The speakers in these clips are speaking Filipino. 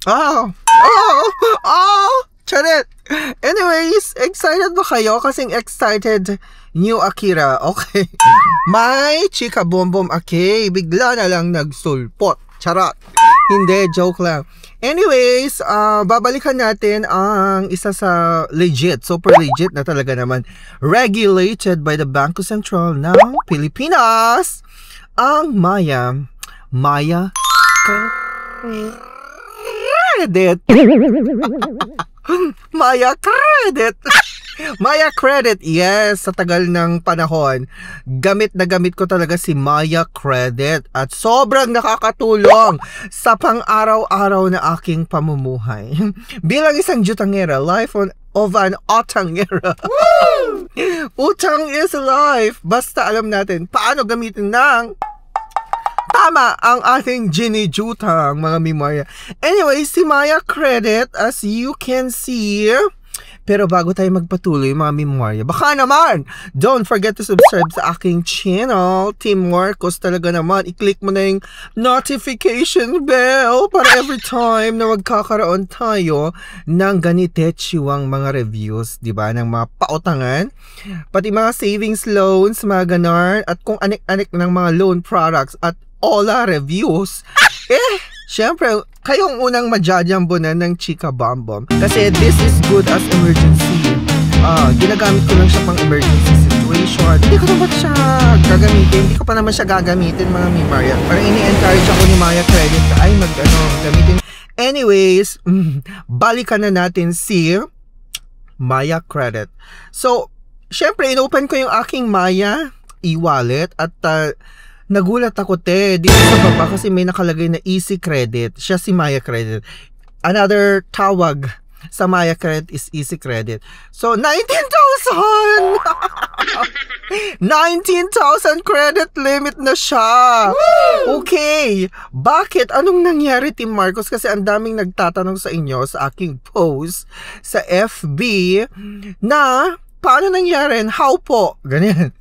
Oh! Oh! Oh! Charet! Anyways, excited ba kayo? Kasing excited new Akira. Okay. May chika bombom okay. Bigla na lang nagsulpot. Charot. Hindi, joke lang. Anyways, babalikan natin ang isa sa legit, super legit na talaga naman, regulated by the Bangko Sentral ng Pilipinas, ang Maya Credit. Maya Credit. Maya Credit, yes, sa tagal ng panahon, gamit na gamit ko talaga si Maya Credit at sobrang nakakatulong sa pang-araw-araw na aking pamumuhay. Bilang isang jutangera, life of an otangera. Utang is life. Basta alam natin paano gamitin ng tama ang ating ginijutang, mga mimaya. Anyway, si Maya Credit, as you can see. Pero bago tayo magpatuloy, mga mimorya, baka naman, don't forget to subscribe sa aking channel, Team Marcos. Talaga naman, i-click mo na yung notification bell para every time na magkakaroon tayo ng ganitechiwang mga reviews, di ba, ng mga pautangan, pati mga savings loans, mga ganar, at kung anik-anik ng mga loan products at Ola reviews. Siyempre, kayong unang majajambonan ng Chika Bombom. Kasi this is good as emergency. Ginagamit ko lang siya pang emergency situation. Hindi ko naman siya gagamitin. Hindi ko pa naman siya gagamitin, mga Mimaya. Parang ini-encourage ako ni Maya Credit ay gamitin. Anyways, balikan na natin si Maya Credit. So, siyempre, inopen ko yung aking Maya e-wallet at nagulat ako dito sa baba kasi may nakalagay na Easy Credit. Siya si Maya Credit. Another tawag sa Maya Credit is Easy Credit. So, 19,000! 19,000 credit limit na siya! Woo! Okay! Bakit? Anong nangyari, Team Marcos? Kasi ang daming nagtatanong sa inyo sa aking post sa FB na paano nangyari? How po? Ganyan.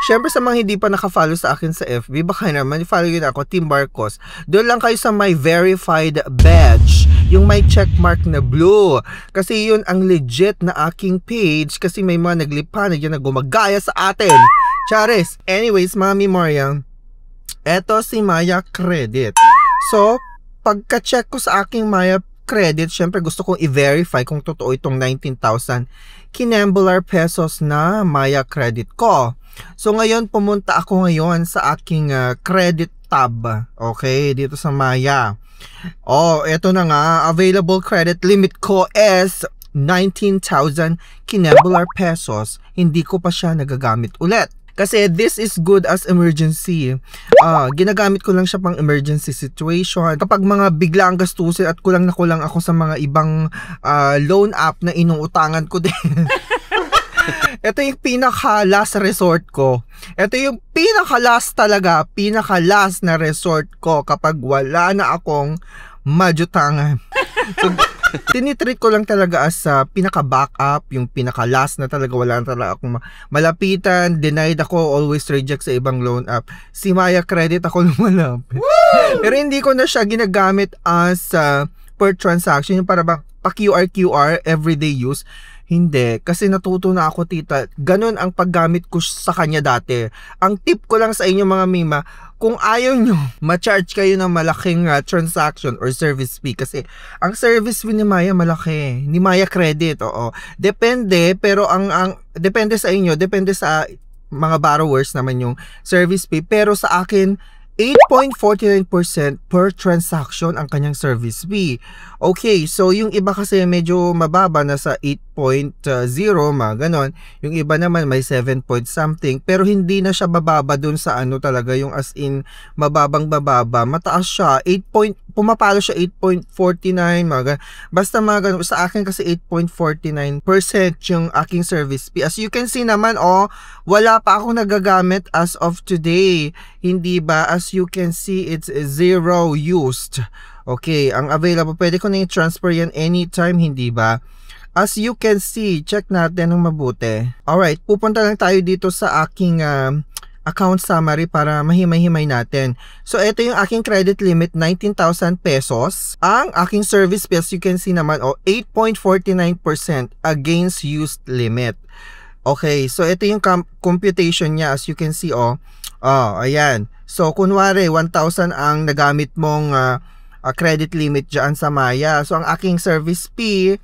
Siyempre sa mga hindi pa nakafollow sa akin sa FB, baka naman i-follow yun ako, Team Marcos. Doon lang kayo sa my verified badge, yung may checkmark na blue. Kasi yun ang legit na aking page kasi may mga naglipanag yan na gumagaya sa atin. Charis. Anyways, mga Mimorya, eto si Maya Credit. So, pagka-check ko sa aking Maya Credit, syempre gusto kong i-verify kung totoo itong 19,000 Kinembular pesos na Maya Credit ko. So ngayon, pumunta ako ngayon sa aking credit tab. Okay, dito sa Maya. Eto na nga, available credit limit ko is 19,000 Kinembular pesos. Hindi ko pa siya nagagamit ulit. Kasi this is good as emergency. Ginagamit ko lang siya pang emergency situation. Kapag mga biglang gastusin at kulang na kulang ako sa mga ibang loan app na inuutangan ko din. Ito yung pinaka-last resort ko. Ito yung pinaka-last talaga, pinaka-last na resort ko kapag wala na akong majutangan. So, tinitreat ko lang talaga as pinaka-backup, yung pinaka-last na talaga, wala na talaga akong malapitan, denied ako, always reject sa ibang loan app. Si Maya Credit ako lumalapit. Pero hindi ko na siya ginagamit as per transaction, yung para bang pa-QR everyday use. Hindi, kasi natuto na ako, tita. Ganun ang paggamit ko sa kanya dati. Ang tip ko lang sa inyo, mga Mima, kung ayaw nyo ma-charge kayo ng malaking transaction or service fee, kasi ang service fee ni Maya malaki, ni Maya Credit, oo. Depende, pero depende sa inyo, depende sa mga borrowers naman yung service fee, pero sa akin 8.49% per transaction ang kanyang service fee. Okay, so yung iba kasi medyo mababa na sa 8.0, mga ganon. Yung iba naman may 7 point something, pero hindi na siya bababa dun sa talaga, yung as in mababang bababa. Mataas siya, pumapalo siya 8.49, mga ganon. Basta mga ganon, sa akin kasi 8.49% yung aking service fee. As you can see naman, wala pa ako nagagamit as of today. Hindi ba? As you can see, it's zero used. Okay, ang available, pwede ko na i-transfer yan anytime, hindi ba? As you can see, check natin ng mabuti. Alright, pupunta lang tayo dito sa aking account summary para mahimay-himay natin. So, ito yung aking credit limit, 19,000 pesos. Ang aking service fee, as you can see naman, 8.49% against used limit. Okay, so ito yung computation niya, as you can see, ayan. So, kunwari, 1,000 ang nagamit mong credit limit dyan sa Maya. So, ang aking service fee,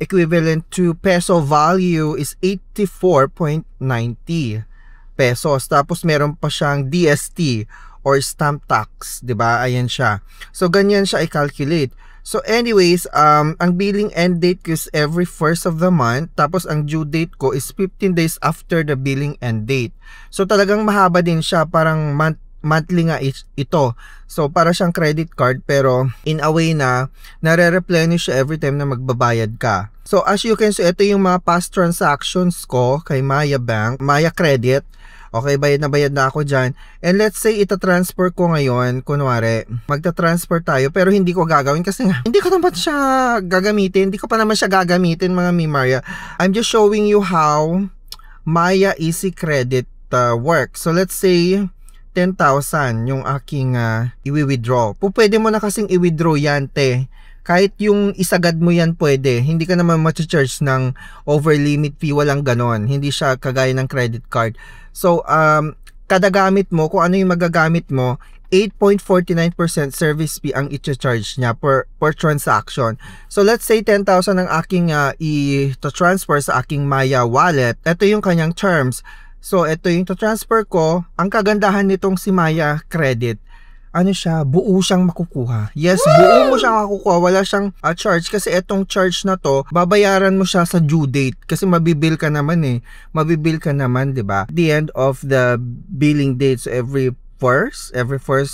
equivalent to peso value is 84.90 pesos. Tapos meron pa siyang DST or stamp tax, 'di ba? Ayan siya. So ganyan siya i-calculate. So anyways, ang billing end date ko is every first of the month, tapos ang due date ko is 15 days after the billing end date. So talagang mahaba din siya, parang monthly nga ito. So, para siyang credit card pero in a way na nare-replenish siya every time na magbabayad ka. So, as you can see, ito yung mga past transactions ko kay Maya Bank, Maya Credit. Okay, bayad na ako dyan. And let's say, itatransfer ko ngayon, kunwari, magta-transfer tayo, pero hindi ko gagawin kasi nga, hindi ko naman siya gagamitin. Hindi ko pa naman siya gagamitin, mga Maya. I'm just showing you how Maya Easy Credit works. So, let's say, 10,000 yung aking i-withdraw. Pwede mo na kasing i-withdraw yan, te. Kahit yung isagad mo yan pwede. Hindi ka naman ma-charge ng over limit fee. Walang ganon. Hindi siya kagaya ng credit card. So, kada gamit mo, kung ano yung magagamit mo, 8.49% service fee ang i-charge niya per transaction. So, let's say 10,000 ang aking i-transfer sa aking Maya wallet. Ito yung kanyang terms. So, ito yung transfer ko. Ang kagandahan nitong si Maya Credit, ano siya, buo siyang makukuha. Yes, buo mo siyang makukuha. Wala siyang charge kasi itong charge na to, babayaran mo siya sa due date kasi mabibill ka naman Mabibill ka naman, 'di ba? The end of the billing date, so every first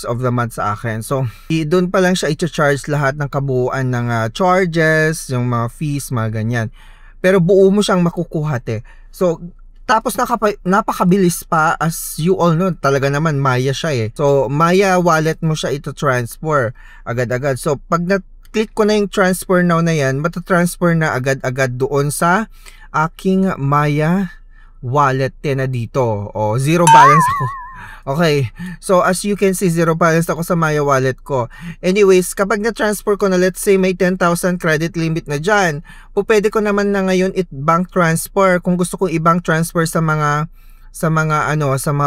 of the month sa akin. So, doon pa lang siya i-charge lahat ng kabuuan ng charges, yung mga fees, mga ganyan. Pero buo mo siyang makukuha, te. So, tapos napakabilis pa, as you all know, talaga naman Maya siya So Maya wallet mo siya ito-transfer agad-agad. So pag na-click ko na yung transfer now na yan, matatransfer na agad-agad doon sa aking Maya wallet na dito. Zero balance ako. Okay, so as you can see, zero balance ako sa Maya wallet ko. Anyways, kapag na-transfer ko na, let's say may 10,000 credit limit na dyan, pwede ko naman na ngayon bank transfer. Kung gusto kong i-bank transfer sa mga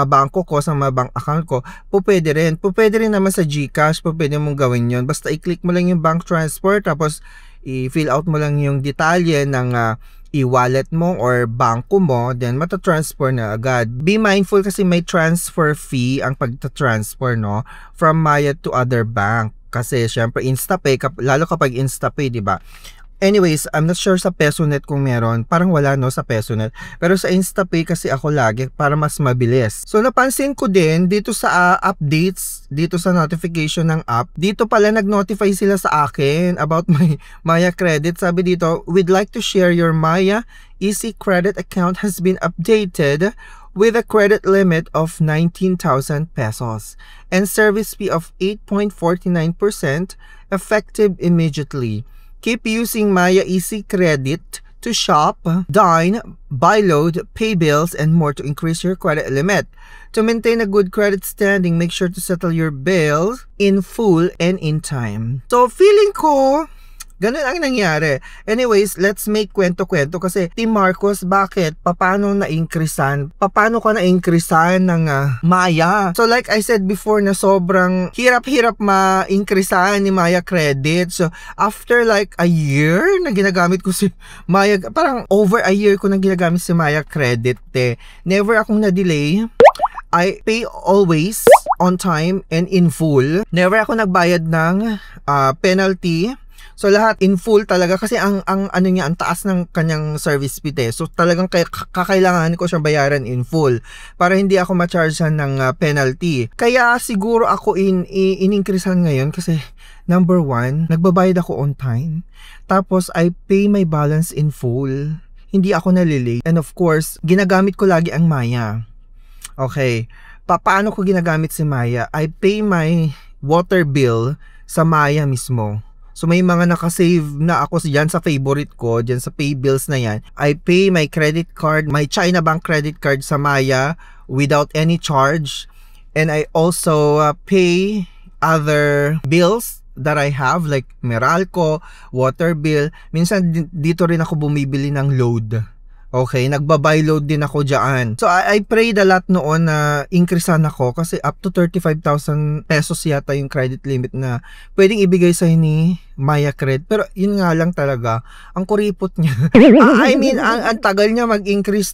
bangko ko, sa mga bank account ko, pwede rin. Pwede rin naman sa GCash, pwede mong gawin yon. Basta i-click mo lang yung bank transfer, tapos i-fill out mo lang yung detalye ng e-wallet mo or bangko mo, then matatransfer na agad. Be mindful kasi may transfer fee ang pagta-transfer, no, from Maya to other bank. Kasi syempre InstaPay, lalo kapag InstaPay, di ba? Anyways, I'm not sure sa PesoNet kung meron. Parang wala, no, sa PesoNet. Pero sa InstaPay kasi ako lagi para mas mabilis. So napansin ko din dito sa updates, dito sa notification ng app, dito pala nag-notify sila sa akin about my Maya Credit. Sabi dito, we'd like to share your Maya Easy Credit account has been updated with a credit limit of 19,000 pesos and service fee of 8.49% effective immediately. Keep using Maya Easy Credit to shop, dine, buy load, pay bills, and more to increase your credit limit. To maintain a good credit standing, make sure to settle your bills in full and in time. So, feeling ko, ganun ang nangyari. Anyways, let's make kwento-kwento kasi Team Marcos, bakit? Paano na-increasean? Paano ka na-increasean ng Maya? So like I said before na sobrang hirap-hirap ma-increasean ni Maya Credit. So after like a year na ginagamit ko si Maya, parang over a year ko na ginagamit si Maya Credit. Never akong na-delay. I pay always on time and in full. Never ako nagbayad ng penalty. So lahat in full talaga kasi ang taas ng kanyang service fee. So talagang kakailangan ko siyang bayaran in full para hindi ako ma-chargean ng penalty. Kaya siguro ako in-increasean ngayon kasi number one, nagbabayad ako on time. Tapos I pay my balance in full. Hindi ako nalilate. And of course, ginagamit ko lagi ang Maya. Okay. Paano ko ginagamit si Maya? I pay my water bill sa Maya mismo. So may mga nakasave na ako dyan sa favorite ko, dyan sa pay bills na yan. I pay my credit card, my China Bank credit card sa Maya without any charge. And I also pay other bills that I have like Meralco, water bill. Minsan dito rin ako bumibili ng load. Okay, nagba-buy load din ako dyan. So I prayed a lot noon na increasean ako kasi up to 35,000 pesos yata yung credit limit na pwedeng ibigay sa ni Maya Cred. Pero yun nga lang talaga, ang kuripot niya. I mean, ang tagal niya mag-increase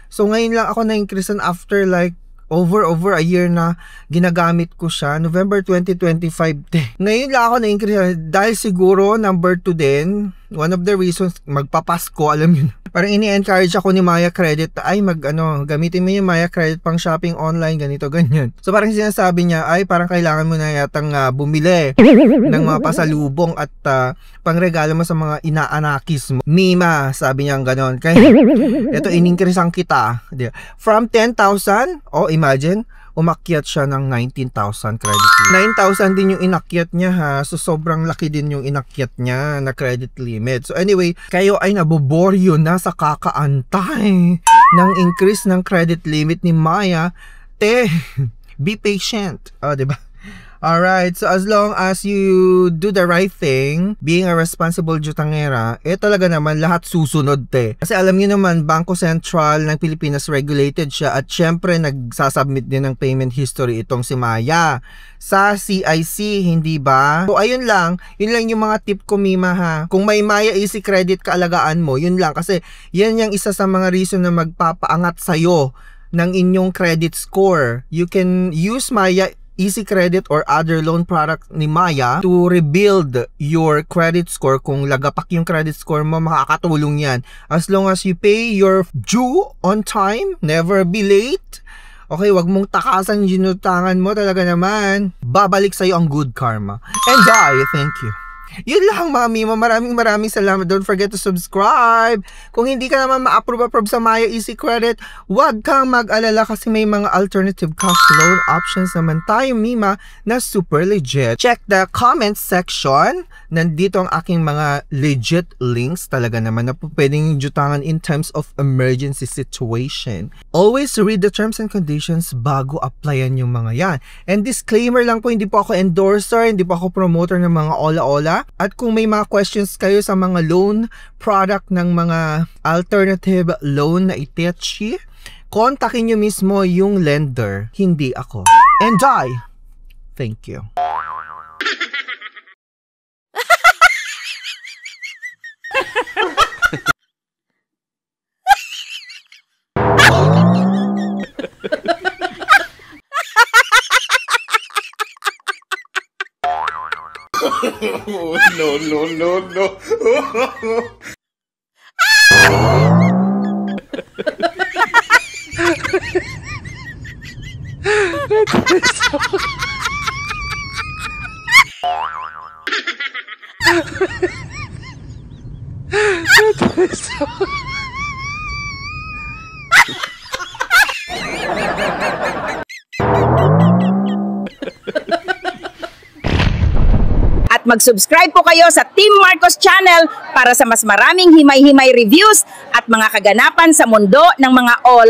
So ngayon lang ako na-increasean after like over a year na ginagamit ko siya. November 2025 Ngayon lang ako na-increase dahil siguro number 2 din. One of the reasons, magpapasko, alam yun. Parang ini-encourage ako ni Maya Credit, ay gamitin mo yung Maya Credit pang shopping online, ganito, ganyan. So parang sinasabi niya, ay parang kailangan mo na yatang bumili ng mga pasalubong at pangregalo mo sa mga inaanakis mo. Mima, sabi niya ganon. Kaya ito, in-increasean kita. From 10,000, imagine, umakyat siya ng 19,000 credit limit. 9,000 din yung inakyat niya ha. So sobrang laki din yung inakyat niya na credit limit. So anyway, kayo ay naboboryo na sa kakaantay ng increase ng credit limit ni Maya. Be patient. Diba? Alright, so as long as you do the right thing, being a responsible jutangera, talaga naman lahat susunod Kasi alam niyo naman, Bangko Sentral ng Pilipinas regulated siya at syempre nagsasubmit din ng payment history itong si Maya sa CIC, hindi ba? So ayun lang yung mga tip ko Mima ha. Kung may Maya Easy Credit kaalagaan mo, yun lang kasi yan yung isa sa mga reason na magpapaangat sa'yo ng inyong credit score. You can use Maya Easy Credit or other loan product ni Maya to rebuild your credit score. Kung lagapak yung credit score mo, makakatulong yan. As long as you pay your due on time, never be late. Okay, wag mong takasan yung ginutangan mo, talaga naman. Babalik sa'yo ang good karma. And thank you. Yun lang mga Mima, maraming salamat. Don't forget to subscribe. Kung hindi ka naman ma-approve sa Maya Easy Credit, wag kang mag-alala kasi may mga alternative cash loan options naman tayo Mima na super legit. Check the comment section. Nandito ang aking mga legit links talaga naman na pwedeng jutangan in times of emergency situation. Always read the terms and conditions bago applyan yung mga yan. And disclaimer lang po, hindi po ako endorser, hindi po ako promoter ng mga ola-ola. At kung may mga questions kayo sa mga loan product ng mga alternative loan na itechi, kontakin nyo mismo yung lender, hindi ako. And thank you. No. At mag-subscribe po kayo sa Team Marcos Channel para sa mas maraming himay-himay reviews at mga kaganapan sa mundo ng mga all